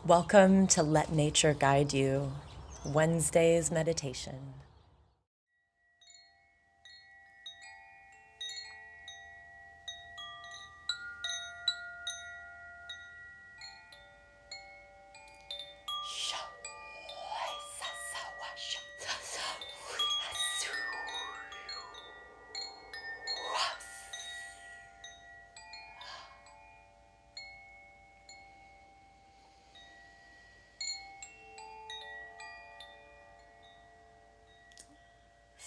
Welcome to Let Nature Guide You, Wednesday's meditation.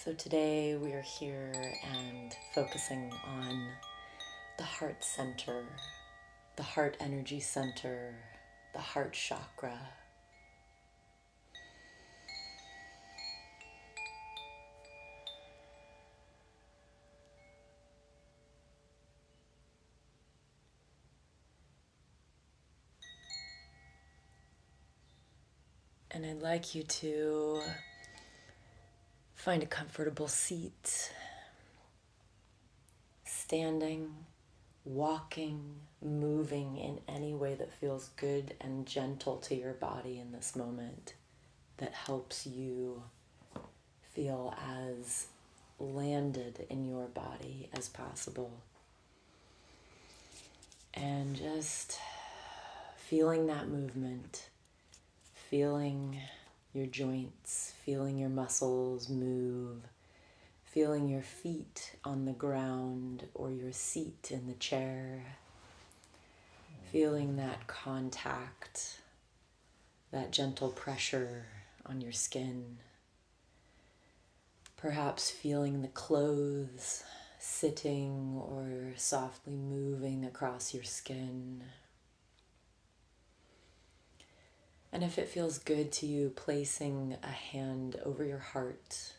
So today we are here and focusing on the heart center, the heart energy center, the heart chakra. And I'd like you to find a comfortable seat, standing, walking, moving in any way that feels good and gentle to your body in this moment, that helps you feel as landed in your body as possible. And just feeling that movement, feeling your joints, feeling your muscles move, feeling your feet on the ground or your seat in the chair, feeling that contact, that gentle pressure on your skin, perhaps feeling the clothes sitting or softly moving across your skin. And if it feels good to you, placing a hand over your heart.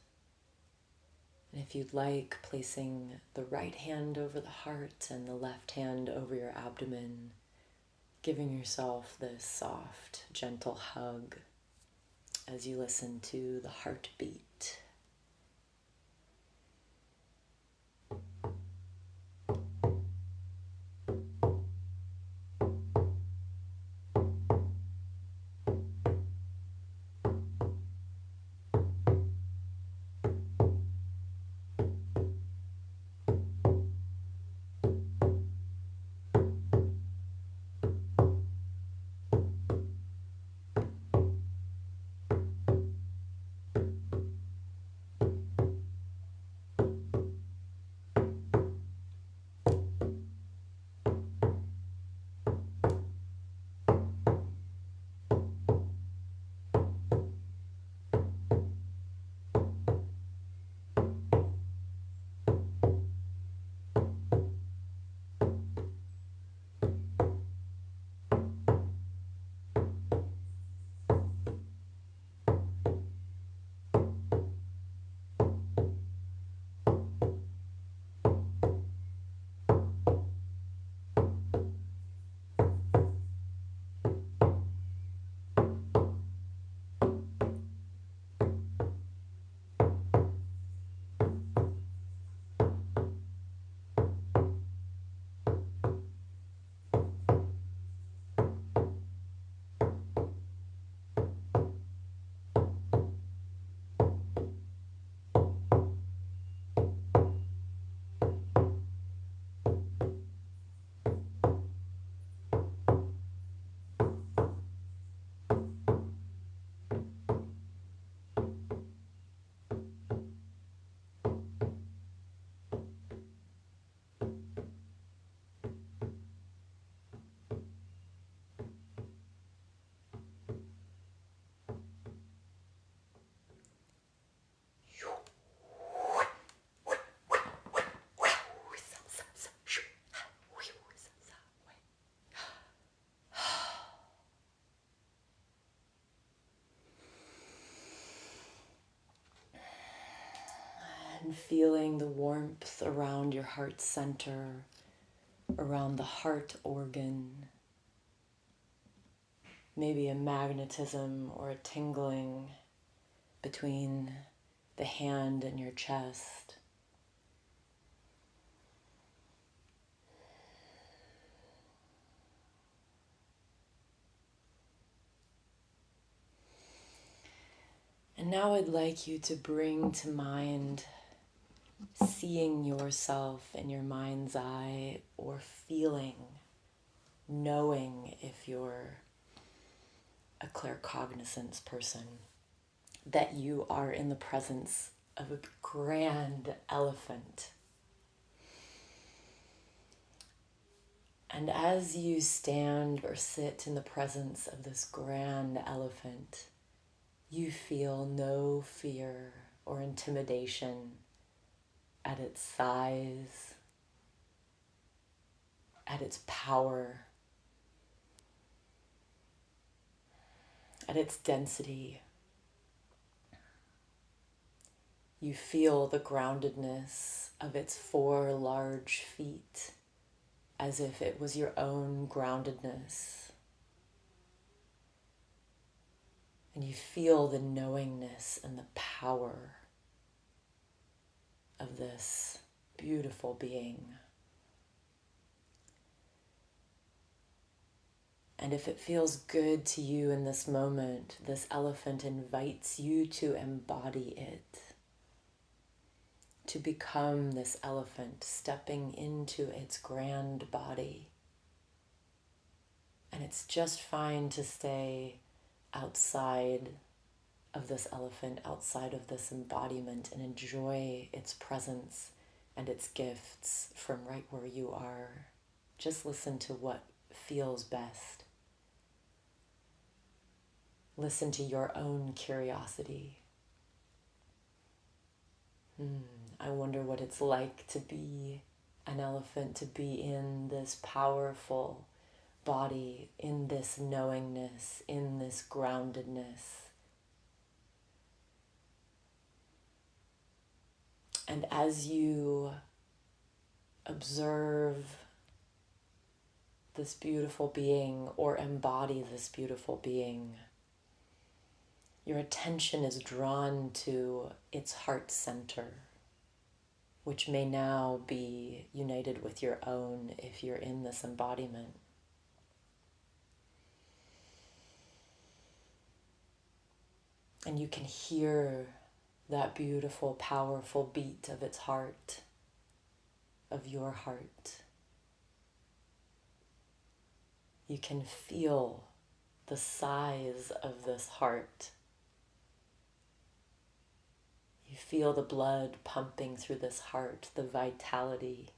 And if you'd like, placing the right hand over the heart and the left hand over your abdomen, giving yourself this soft, gentle hug as you listen to the heartbeat. And feeling the warmth around your heart center, around the heart organ, maybe a magnetism or a tingling between the hand and your chest. And now I'd like you to bring to mind seeing yourself in your mind's eye, or feeling, knowing if you're a claircognizance person, that you are in the presence of a grand elephant. And as you stand or sit in the presence of this grand elephant, you feel no fear or intimidation at its size, at its power, at its density. You feel the groundedness of its 4 large feet, as if it was your own groundedness. And you feel the knowingness and the power of this beautiful being. And if it feels good to you in this moment, this elephant invites you to embody it, to become this elephant, stepping into its grand body. And it's just fine to stay outside of this elephant, outside of this embodiment, and enjoy its presence and its gifts from right where you are. Just listen to what feels best. Listen to your own curiosity. I wonder what it's like to be an elephant, to be in this powerful body, in this knowingness, in this groundedness. And as you observe this beautiful being or embody this beautiful being, your attention is drawn to its heart center, which may now be united with your own if you're in this embodiment. And you can hear that beautiful, powerful beat of its heart, of your heart. You can feel the size of this heart. You feel the blood pumping through this heart, the vitality,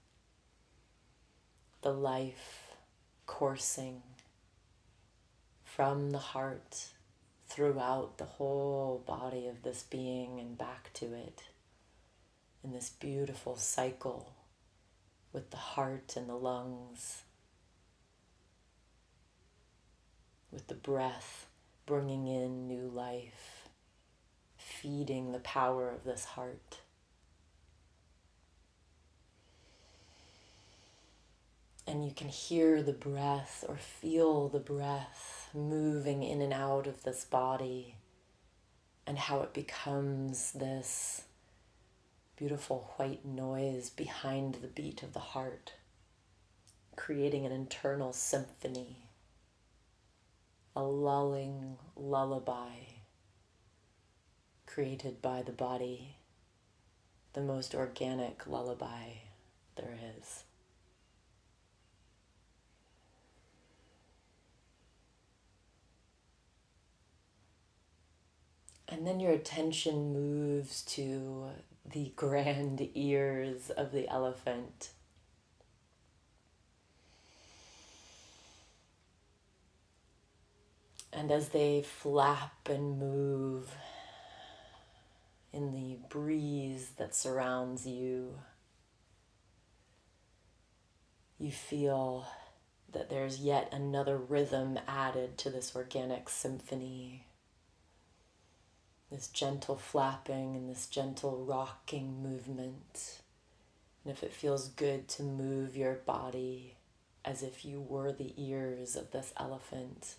the life coursing from the heart throughout the whole body of this being and back to it in this beautiful cycle with the heart and the lungs, with the breath bringing in new life, feeding the power of this heart. And you can hear the breath or feel the breath moving in and out of this body, and how it becomes this beautiful white noise behind the beat of the heart, creating an internal symphony, a lulling lullaby created by the body, the most organic lullaby there is. And then your attention moves to the grand ears of the elephant. And as they flap and move in the breeze that surrounds you, you feel that there's yet another rhythm added to this organic symphony. This gentle flapping and this gentle rocking movement. And if it feels good to move your body as if you were the ears of this elephant,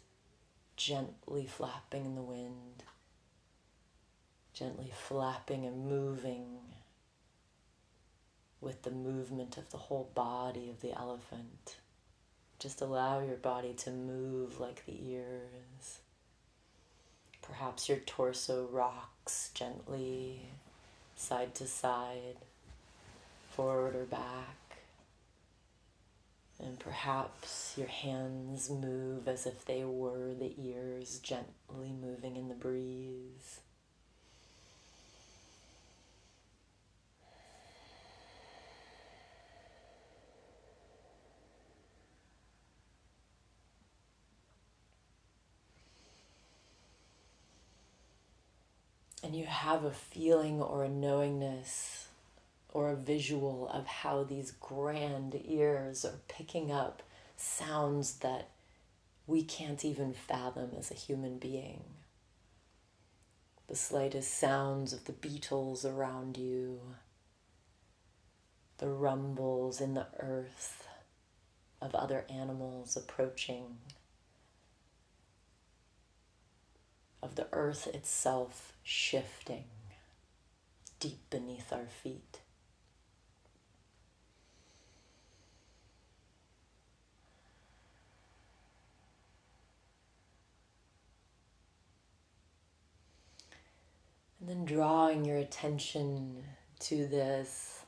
gently flapping in the wind, gently flapping and moving with the movement of the whole body of the elephant. Just allow your body to move like the ears. Perhaps your torso rocks gently side to side, forward or back. And perhaps your hands move as if they were the ears, gently moving in the breeze. And you have a feeling or a knowingness or a visual of how these grand ears are picking up sounds that we can't even fathom as a human being. The slightest sounds of the beetles around you, the rumbles in the earth of other animals approaching, of the earth itself shifting deep beneath our feet. And then drawing your attention to this,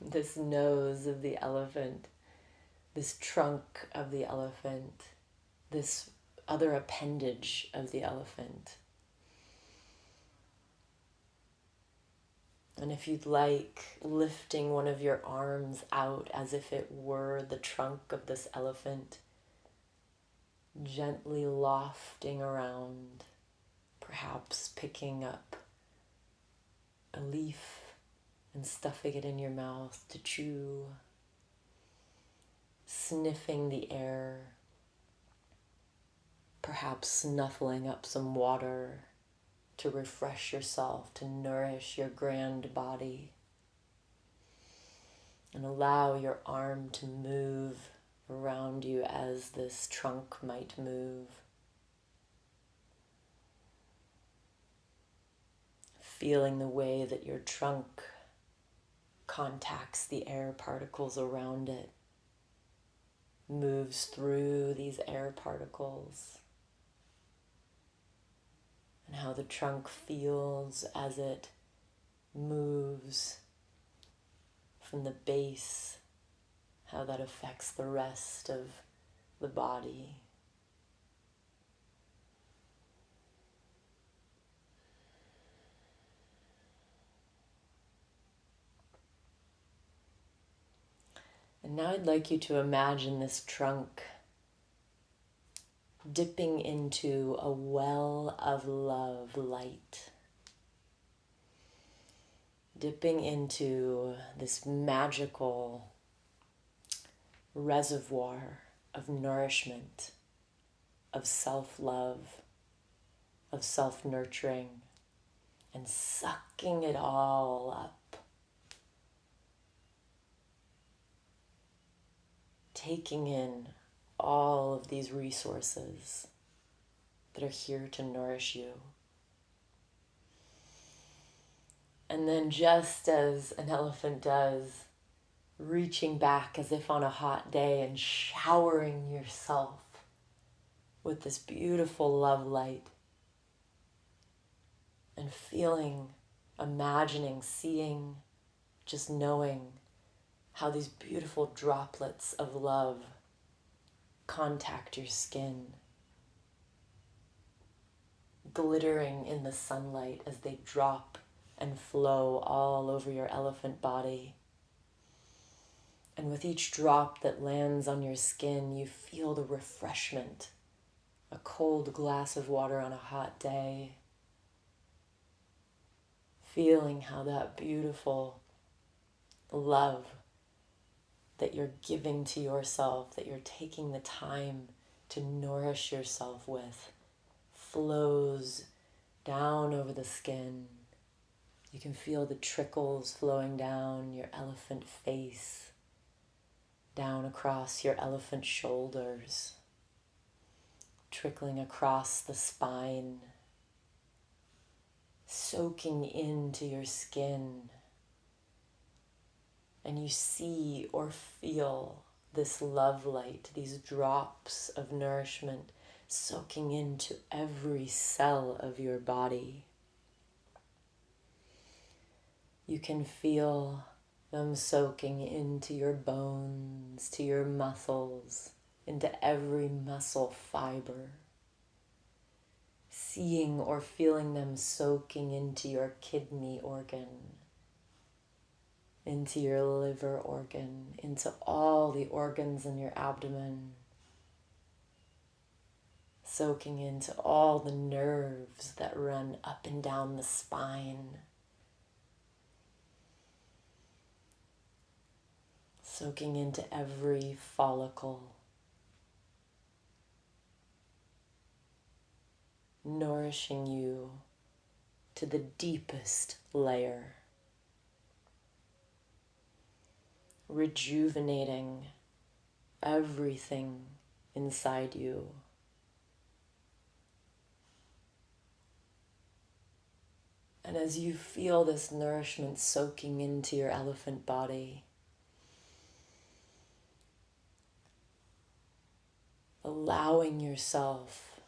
this nose of the elephant, this trunk of the elephant, this other appendage of the elephant. And if you'd like, lifting one of your arms out as if it were the trunk of this elephant, gently lofting around, perhaps picking up a leaf and stuffing it in your mouth to chew, sniffing the air, perhaps snuffling up some water to refresh yourself, to nourish your grand body. And allow your arm to move around you as this trunk might move. Feeling the way that your trunk contacts the air particles around it, moves through these air particles, and how the trunk feels as it moves from the base, how that affects the rest of the body. And now I'd like you to imagine this trunk dipping into a well of love light, dipping into this magical reservoir of nourishment, of self-love, of self-nurturing, and sucking it all up, taking in all of these resources that are here to nourish you. And then, just as an elephant does, reaching back as if on a hot day and showering yourself with this beautiful love light, and feeling, imagining, seeing, just knowing how these beautiful droplets of love contact your skin, glittering in the sunlight as they drop and flow all over your elephant body. And with each drop that lands on your skin, you feel the refreshment, a cold glass of water on a hot day, feeling how that beautiful love that you're giving to yourself, that you're taking the time to nourish yourself with, flows down over the skin. You can feel the trickles flowing down your elephant face, down across your elephant shoulders, trickling across the spine, soaking into your skin. And you see or feel this love light, these drops of nourishment soaking into every cell of your body. You can feel them soaking into your bones, to your muscles, into every muscle fiber. Seeing or feeling them soaking into your kidney organ, into your liver organ, into all the organs in your abdomen, soaking into all the nerves that run up and down the spine, soaking into every follicle, nourishing you to the deepest layer, rejuvenating everything inside you. And as you feel this nourishment soaking into your elephant body, allowing yourself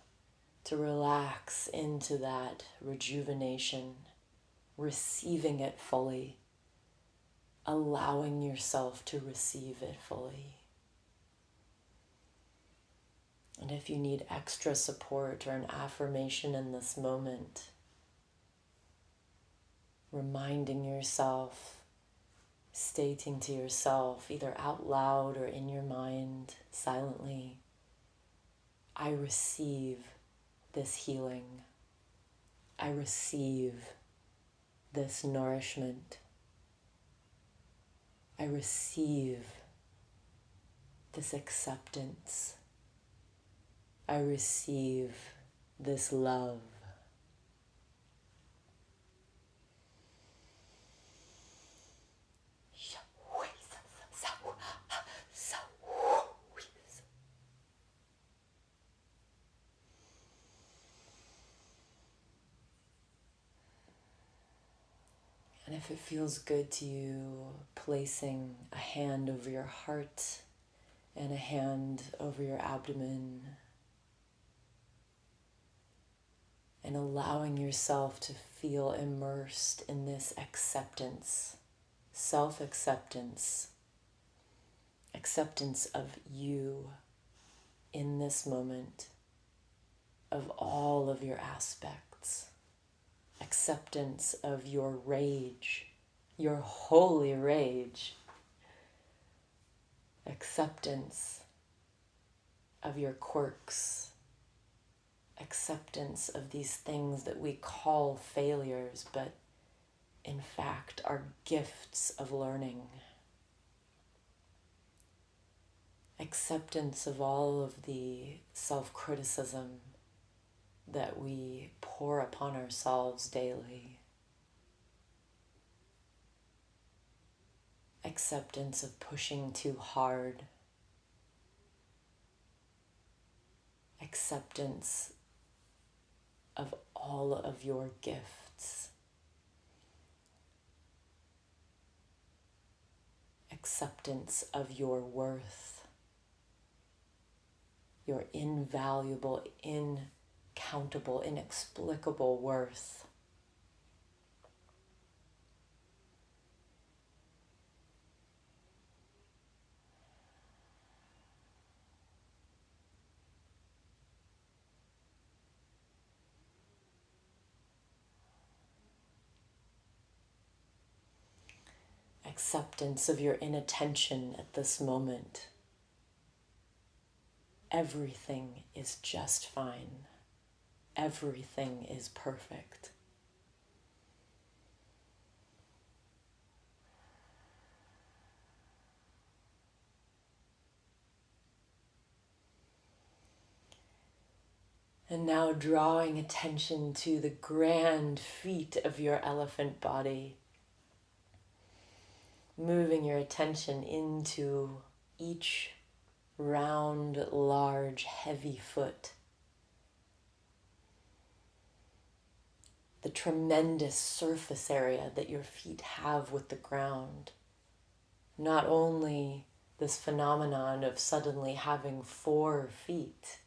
to relax into that rejuvenation, receiving it fully, allowing yourself to receive it fully. And if you need extra support or an affirmation in this moment, reminding yourself, stating to yourself, either out loud or in your mind, silently, I receive this healing. I receive this nourishment. I receive this acceptance. I receive this love. And if it feels good to you, placing a hand over your heart and a hand over your abdomen, and allowing yourself to feel immersed in this acceptance, self-acceptance, acceptance of you in this moment, of all of your aspects, acceptance of your rage, your holy rage, acceptance of your quirks, acceptance of these things that we call failures, but in fact are gifts of learning. Acceptance of all of the self-criticism that we pour upon ourselves daily. Acceptance of pushing too hard. Acceptance of all of your gifts. Acceptance of your worth. Your invaluable, incountable, inexplicable worth. Acceptance of your inattention at this moment. Everything is just fine. Everything is perfect. And now drawing attention to the grand feet of your elephant body. Moving your attention into each round, large, heavy foot. The tremendous surface area that your feet have with the ground. Not only this phenomenon of suddenly having 4 feet,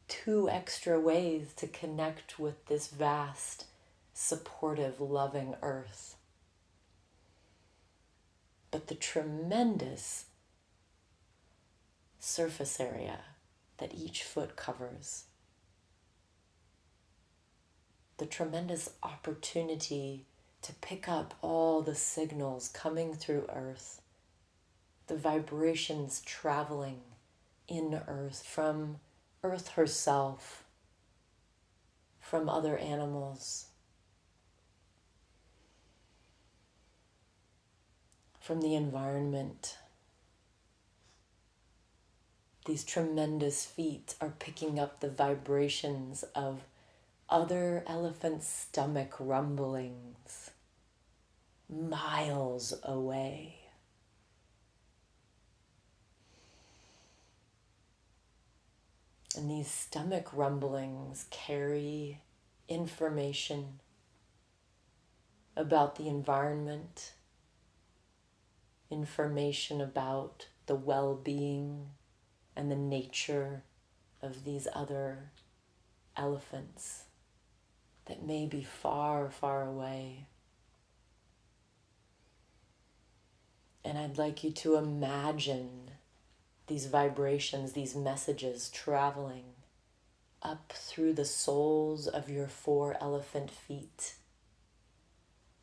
2 extra ways to connect with this vast, supportive, loving earth. But the tremendous surface area that each foot covers, the tremendous opportunity to pick up all the signals coming through earth, the vibrations traveling in earth from earth herself, from other animals, from the environment. These tremendous feet are picking up the vibrations of other elephants' stomach rumblings miles away. And these stomach rumblings carry information about the environment, information about the well-being and the nature of these other elephants that may be far, far away. And I'd like you to imagine these vibrations, these messages traveling up through the soles of your 4 elephant feet,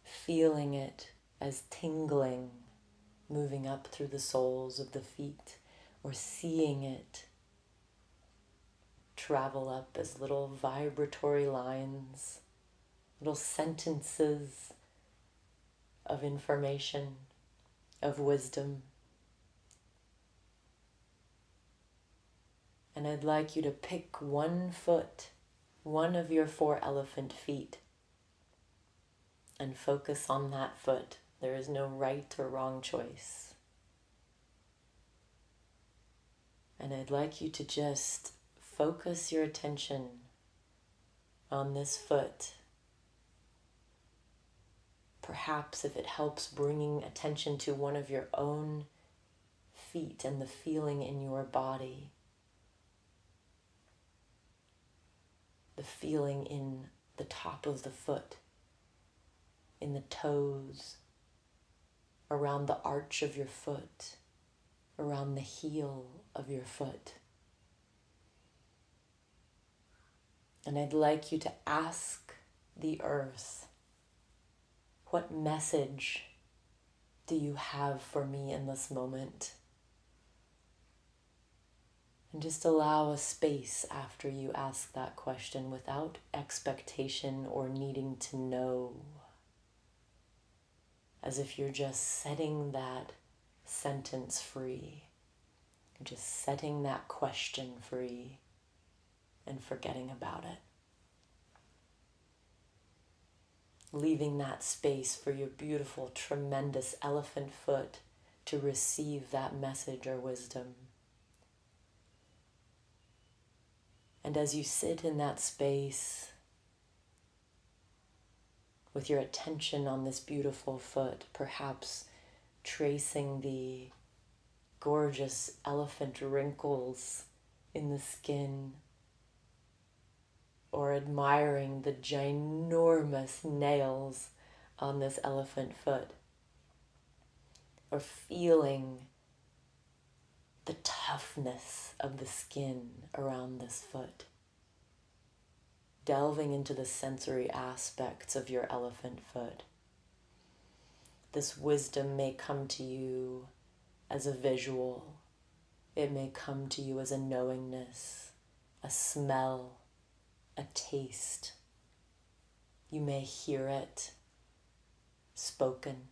feeling it as tingling, moving up through the soles of the feet, or seeing it travel up as little vibratory lines, little sentences of information, of wisdom. And I'd like you to pick 1 foot, 1 of your 4 elephant feet, and focus on that foot. There is no right or wrong choice. And I'd like you to just focus your attention on this foot. Perhaps if it helps, bringing attention to one of your own feet and the feeling in your body. The feeling in the top of the foot, in the toes, around the arch of your foot, around the heel of your foot. And I'd like you to ask the earth, what message do you have for me in this moment? And just allow a space after you ask that question without expectation or needing to know. As if you're just setting that sentence free, just setting that question free and forgetting about it. Leaving that space for your beautiful, tremendous elephant foot to receive that message or wisdom. And as you sit in that space with your attention on this beautiful foot, perhaps tracing the gorgeous elephant wrinkles in the skin, or admiring the ginormous nails on this elephant foot, or feeling the toughness of the skin around this foot, delving into the sensory aspects of your elephant foot. This wisdom may come to you as a visual. It may come to you as a knowingness, a smell, a taste. You may hear it spoken.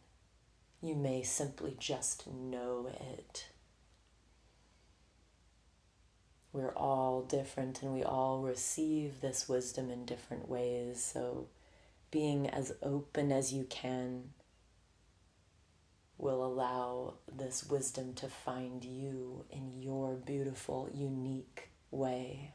You may simply just know it. We're all different and we all receive this wisdom in different ways. So being as open as you can will allow this wisdom to find you in your beautiful, unique way.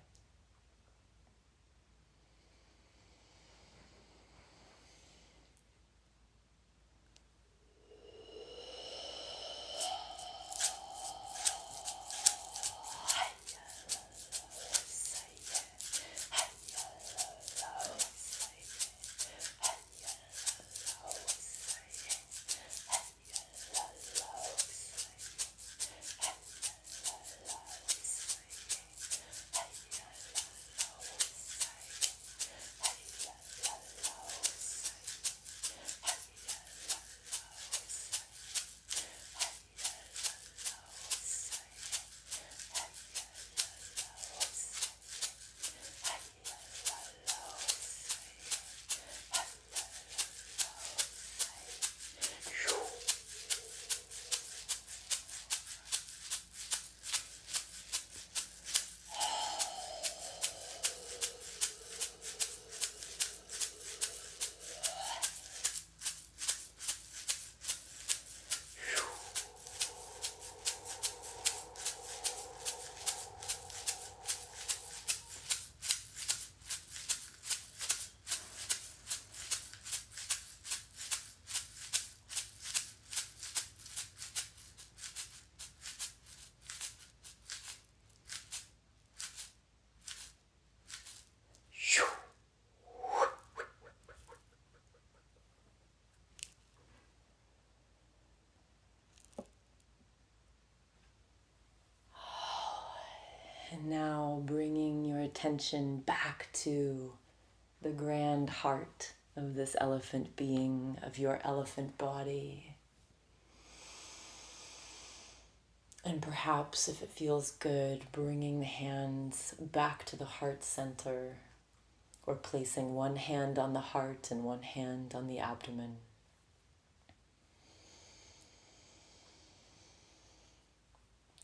attention back to the grand heart of this elephant being, of your elephant body. And perhaps, if it feels good, bringing the hands back to the heart center, or placing one hand on the heart and one hand on the abdomen.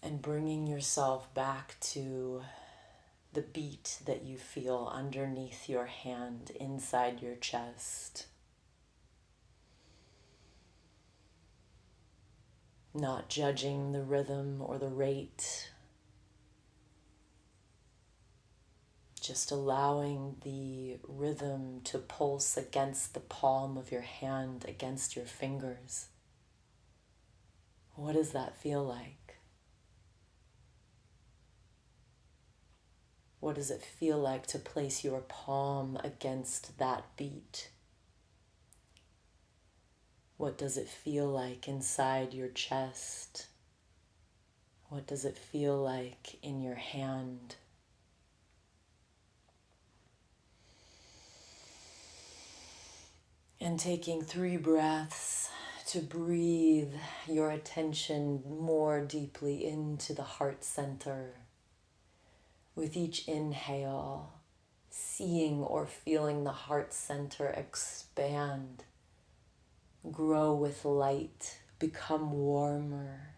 And bringing yourself back to the beat that you feel underneath your hand, inside your chest. Not judging the rhythm or the rate. Just allowing the rhythm to pulse against the palm of your hand, against your fingers. What does that feel like? What does it feel like to place your palm against that beat? What does it feel like inside your chest? What does it feel like in your hand? And taking 3 breaths to breathe your attention more deeply into the heart center. With each inhale, seeing or feeling the heart center expand, grow with light, become warmer.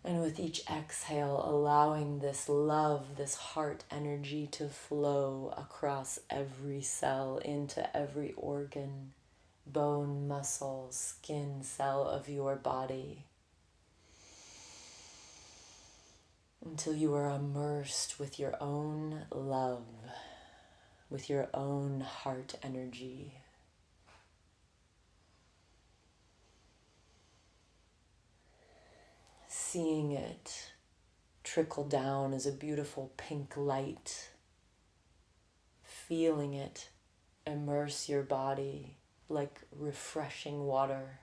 And with each exhale, allowing this love, this heart energy to flow across every cell, into every organ, bone, muscle, skin, cell of your body. Until you are immersed with your own love, with your own heart energy. Seeing it trickle down as a beautiful pink light. Feeling it immerse your body like refreshing water.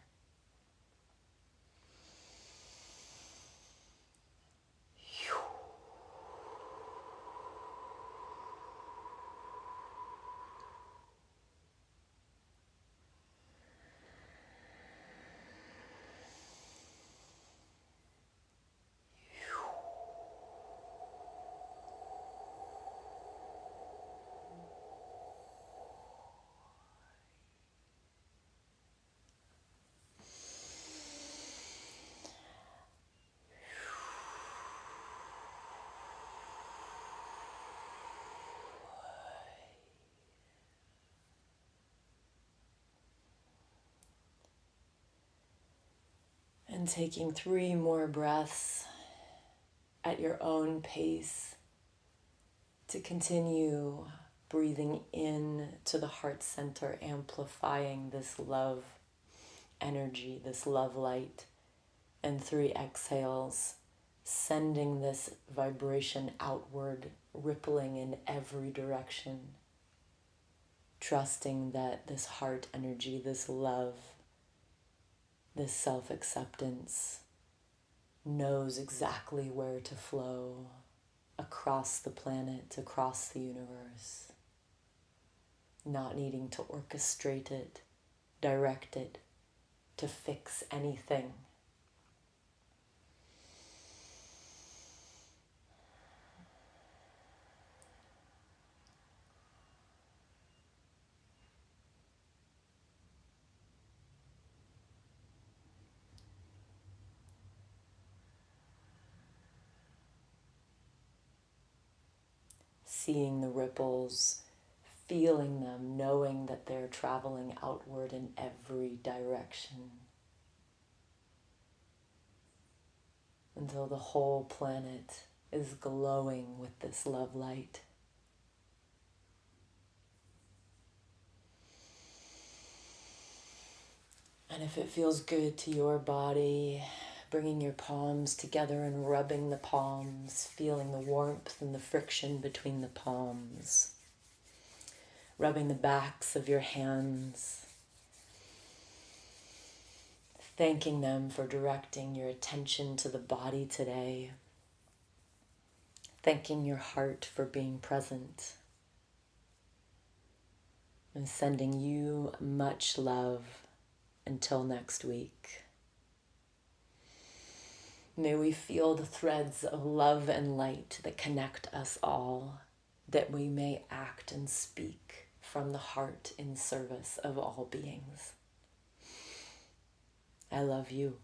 And taking 3 more breaths at your own pace to continue breathing in to the heart center, amplifying this love energy, this love light, and 3 exhales, sending this vibration outward, rippling in every direction, trusting that this heart energy, this love, this self-acceptance knows exactly where to flow across the planet, across the universe, not needing to orchestrate it, direct it, to fix anything. Seeing the ripples, feeling them, knowing that they're traveling outward in every direction until the whole planet is glowing with this love light. And if it feels good to your body, bringing your palms together and rubbing the palms, feeling the warmth and the friction between the palms, rubbing the backs of your hands, thanking them for directing your attention to the body today, thanking your heart for being present, and sending you much love until next week. May we feel the threads of love and light that connect us all, that we may act and speak from the heart in service of all beings. I love you.